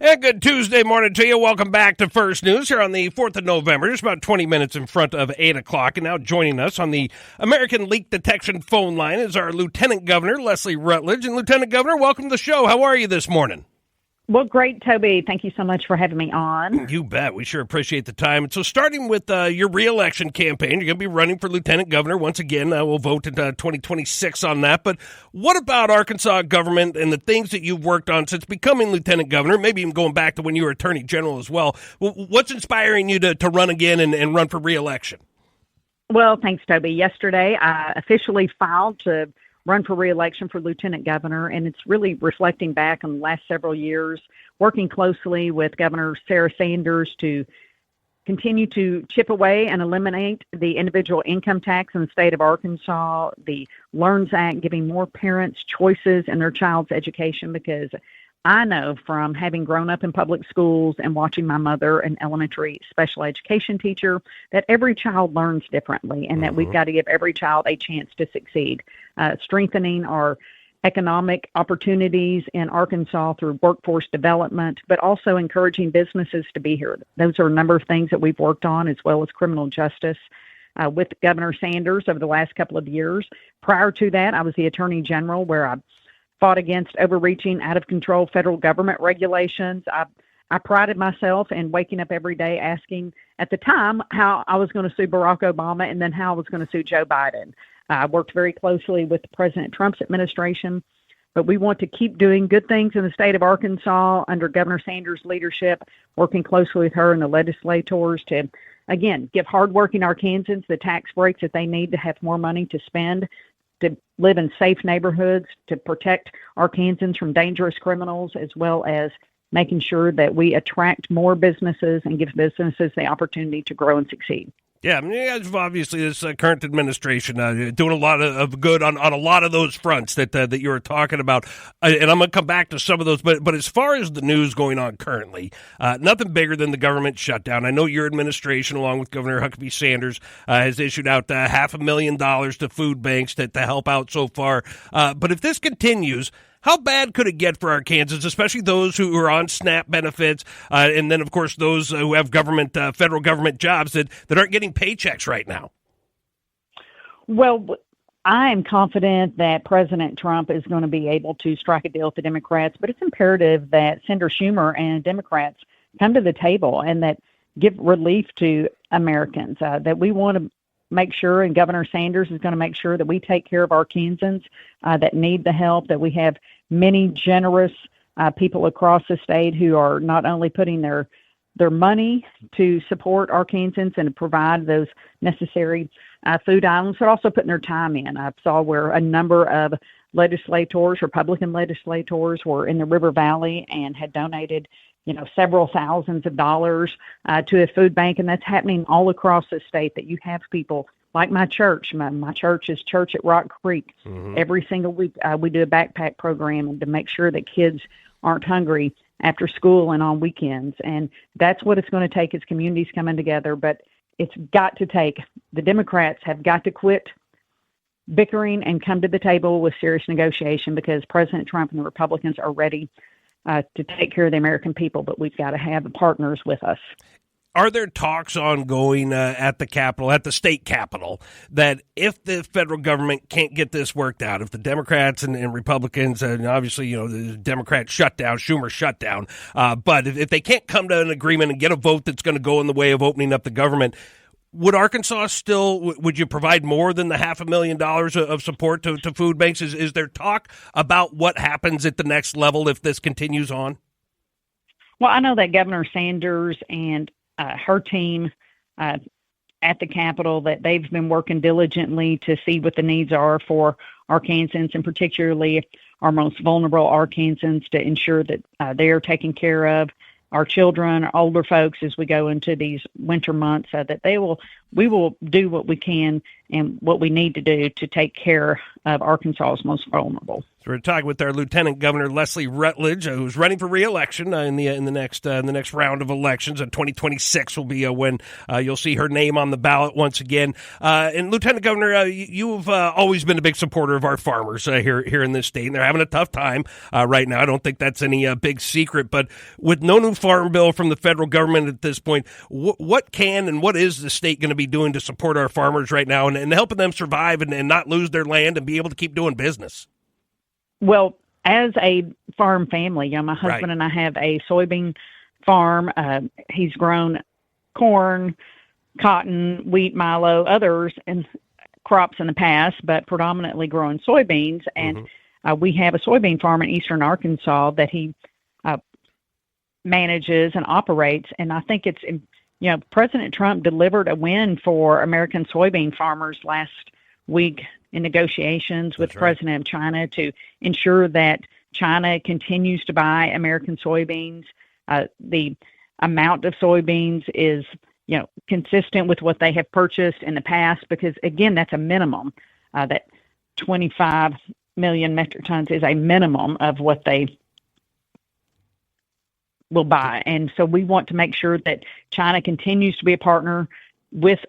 And good Tuesday morning to you. Welcome back to First News here on the 4th of November, just about 20 minutes in front of 8 o'clock. And now joining us on the American Leak Detection phone line is our Lieutenant Governor, Leslie Rutledge. And Lieutenant Governor, welcome to the show. How are you this morning? Well, great, Toby. Thank you so much for having me on. You bet. We sure appreciate the time. And so starting with your re-election campaign, you're going to be running for Lieutenant Governor. Once again, we'll vote in 2026 on that. But what about Arkansas government and the things that you've worked on since becoming Lieutenant Governor, maybe even going back to when you were Attorney General as well? What's inspiring you to run again and run for re-election? Well, thanks, Toby. Yesterday, I officially filed to run for re-election for Lieutenant Governor, and it's really reflecting back on the last several years, working closely with Governor Sarah Sanders to continue to chip away and eliminate the individual income tax in the state of Arkansas, the LEARNS Act, giving more parents choices in their child's education, because I know from having grown up in public schools and watching my mother, an elementary special education teacher, that every child learns differently and that we've got to give every child a chance to succeed. Strengthening our economic opportunities in Arkansas through workforce development, but also encouraging businesses to be here. Those are a number of things that we've worked on, as well as criminal justice with Governor Sanders over the last couple of years. Prior to that, I was the Attorney General, where I fought against overreaching, out-of-control federal government regulations. I prided myself in waking up every day asking, at the time, how I was going to sue Barack Obama and then how I was going to sue Joe Biden. I worked very closely with President Trump's administration, but we want to keep doing good things in the state of Arkansas under Governor Sanders' leadership, working closely with her and the legislators to, again, give hardworking Arkansans the tax breaks that they need to have more money to spend, to live in safe neighborhoods, to protect Arkansans from dangerous criminals, as well as making sure that we attract more businesses and give businesses the opportunity to grow and succeed. Yeah, I mean, obviously this current administration doing a lot of good on a lot of those fronts that you were talking about, and I'm going to come back to some of those. But as far as the news going on currently, nothing bigger than the government shutdown. I know your administration, along with Governor Huckabee Sanders, has issued out $500,000 to food banks to help out so far. But if this continues, how bad could it get for Arkansans, especially those who are on SNAP benefits, and then, of course, those who have federal government jobs that aren't getting paychecks right now? Well, I am confident that President Trump is going to be able to strike a deal with the Democrats, but it's imperative that Senator Schumer and Democrats come to the table and that give relief to Americans, that we want to make sure, and Governor Sanders is going to make sure that we take care of Arkansans that need the help, that we have many generous people across the state who are not only putting their money to support Arkansans and to provide those necessary food items, but also putting their time in. I saw where a number of legislators, Republican legislators, were in the River Valley and had donated several thousands of dollars to a food bank, and that's happening all across the state, that you have people like my church. My church is Church at Rock Creek. Every single week we do a backpack program to make sure that kids aren't hungry after school and on weekends, and that's what it's going to take, is communities coming together. But it's got to take, the Democrats have got to quit bickering and come to the table with serious negotiation, because President Trump and the Republicans are ready to take care of the American people, but we've got to have the partners with us. Are there talks ongoing at the Capitol, at the state Capitol, that if the federal government can't get this worked out, if the Democrats and Republicans, and obviously, the Democrats shutdown, Schumer shutdown, but if they can't come to an agreement and get a vote that's going to go in the way of opening up the government, would Arkansas would you provide more than the $500,000 of support to food banks? Is there talk about what happens at the next level if this continues on? Well, I know that Governor Sanders and her team at the Capitol, that they've been working diligently to see what the needs are for Arkansans, and particularly our most vulnerable Arkansans, to ensure that they are taken care of. Our children, our older folks, as we go into these winter months, that they will we will do what we can and what we need to do to take care of Arkansas's most vulnerable. So we're talking with our Lieutenant Governor Leslie Rutledge, who's running for re-election in the next round of elections. 2026 will be when you'll see her name on the ballot once again. And Lieutenant Governor, you've always been a big supporter of our farmers here in this state, and they're having a tough time right now. I don't think that's any big secret. But with no new farm bill from the federal government at this point, what can and what is the state going to be doing to support our farmers right now and helping them survive and not lose their land and be able to keep doing business? Well, as a farm family, my husband Right. and I have a soybean farm. He's grown corn, cotton, wheat, milo, others, and crops in the past, but predominantly growing soybeans. And we have a soybean farm in eastern Arkansas that he manages and operates. And I think it's, President Trump delivered a win for American soybean farmers last week in negotiations with the president of China to ensure that China continues to buy American soybeans. The amount of soybeans is, consistent with what they have purchased in the past, because again, that's a minimum. That 25 million metric tons is a minimum of what they will buy. And so we want to make sure that China continues to be a partner with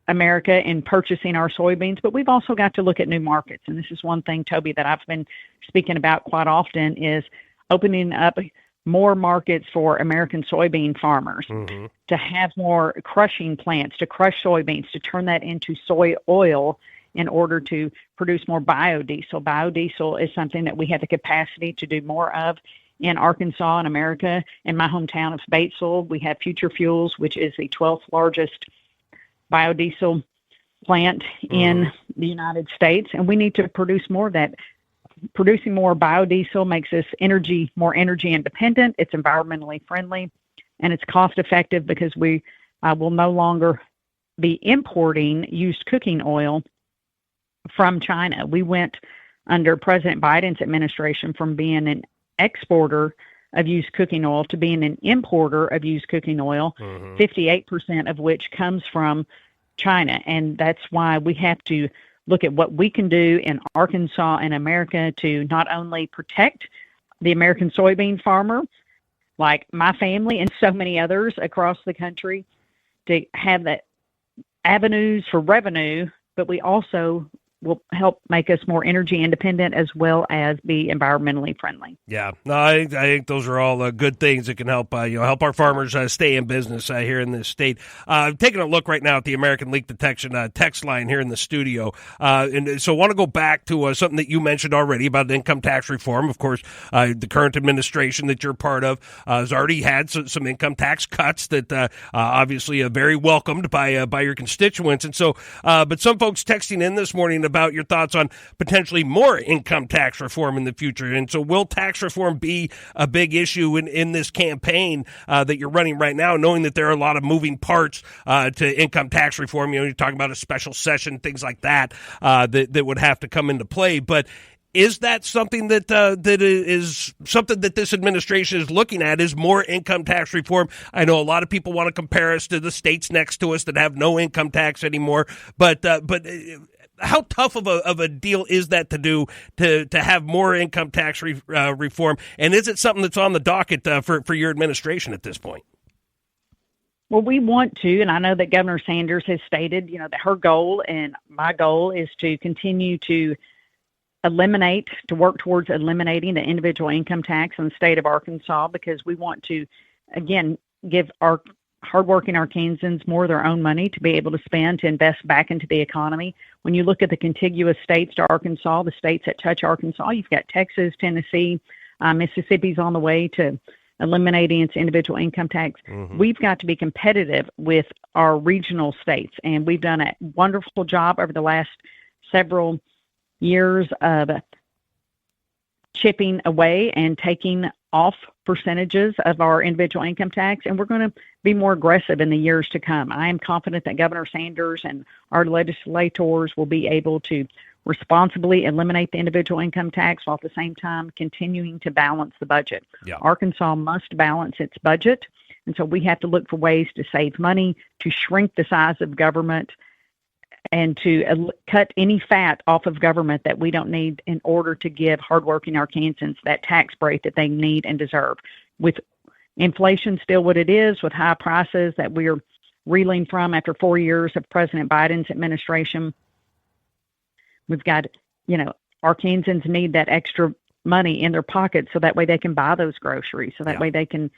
America in purchasing our soybeans, but we've also got to look at new markets. And this is one thing, Toby, that I've been speaking about quite often, is opening up more markets for American soybean farmers to have more crushing plants to crush soybeans, to turn that into soy oil in order to produce more biodiesel. Biodiesel is something that we have the capacity to do more of in Arkansas and America. In my hometown of Batesville, we have Future Fuels, which is the 12th largest biodiesel plant in the United States, and we need to produce more of that. Producing more biodiesel makes us more energy independent. It's environmentally friendly, and it's cost effective because we will no longer be importing used cooking oil from China. We went under President Biden's administration from being an exporter of used cooking oil to being an importer of used cooking oil, 58% of which comes from China. And that's why we have to look at what we can do in Arkansas and America to not only protect the American soybean farmer, like my family and so many others across the country, to have that avenues for revenue, but we also will help make us more energy independent as well as be environmentally friendly. Yeah, no, I think those are all good things that can help help our farmers stay in business here in this state. Taking a look right now at the American Leak Detection text line here in the studio, and so I want to go back to something that you mentioned already about income tax reform. Of course, the current administration that you're part of has already had some income tax cuts that obviously are very welcomed by your constituents. And so, but some folks texting in this morning about your thoughts on potentially more income tax reform in the future. And so will tax reform be a big issue in this campaign that you're running right now, knowing that there are a lot of moving parts to income tax reform? You're talking about a special session, things like that, that would have to come into play. But is that something that is something that this administration is looking at, is more income tax reform? I know a lot of people want to compare us to the states next to us that have no income tax anymore, but how tough of a deal is that to do to have more income tax reform? And is it something that's on the docket for your administration at this point? Well, we want to, and I know that Governor Sanders has stated, that her goal and my goal is to continue to work towards eliminating the individual income tax in the state of Arkansas, because we want to, again, give our hardworking Arkansans more of their own money to be able to spend to invest back into the economy. When you look at the contiguous states to Arkansas, the states that touch Arkansas, you've got Texas, Tennessee, Mississippi's on the way to eliminating its individual income tax. We've got to be competitive with our regional states, and we've done a wonderful job over the last several years of chipping away and taking off percentages of our individual income tax, and we're going to be more aggressive in the years to come. I am confident that Governor Sanders and our legislators will be able to responsibly eliminate the individual income tax while at the same time continuing to balance the budget. Yeah. Arkansas must balance its budget And so we have to look for ways to save money, to shrink the size of government, and to cut any fat off of government that we don't need in order to give hardworking Arkansans that tax break that they need and deserve. With inflation still what it is, with high prices that we're reeling from after 4 years of President Biden's administration, we've got, Arkansans need that extra money in their pockets so that way they can buy those groceries, so that way they can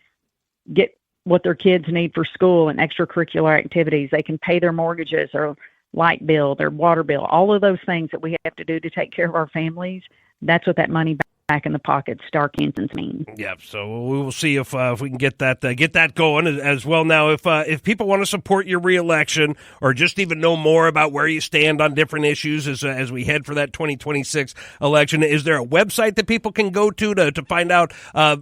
get what their kids need for school and extracurricular activities. They can pay their mortgages or light bill, their water bill, all of those things that we have to do to take care of our families. That's what that money back in the pockets to Arkansans mean. Yeah, so we will see if we can get that going as well. Now, if people want to support your reelection or just even know more about where you stand on different issues as we head for that 2026 election, is there a website that people can go to find out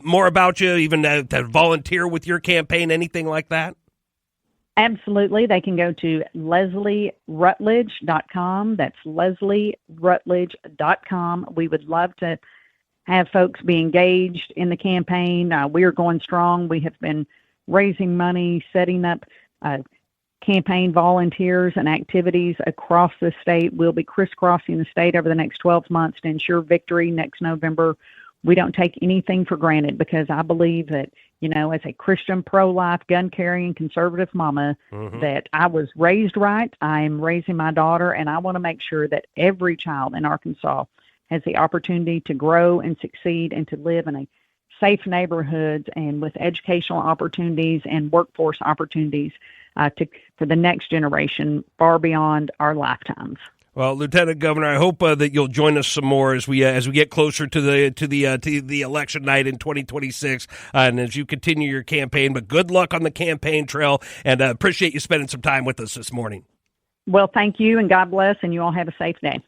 more about you, even to volunteer with your campaign, anything like that? Absolutely. They can go to LeslieRutledge.com. That's LeslieRutledge.com. We would love to have folks be engaged in the campaign. We are going strong. We have been raising money, setting up campaign volunteers and activities across the state. We'll be crisscrossing the state over the next 12 months to ensure victory next November. We don't take anything for granted because I believe that, as a Christian, pro-life, gun-carrying, conservative mama, that I was raised right. I am raising my daughter, and I want to make sure that every child in Arkansas has the opportunity to grow and succeed and to live in a safe neighborhoods and with educational opportunities and workforce opportunities for the next generation far beyond our lifetimes. Well, Lieutenant Governor, I hope that you'll join us some more as we get closer to the election night in 2026, and as you continue your campaign. But good luck on the campaign trail, and appreciate you spending some time with us this morning. Well, thank you, and God bless, and you all have a safe day.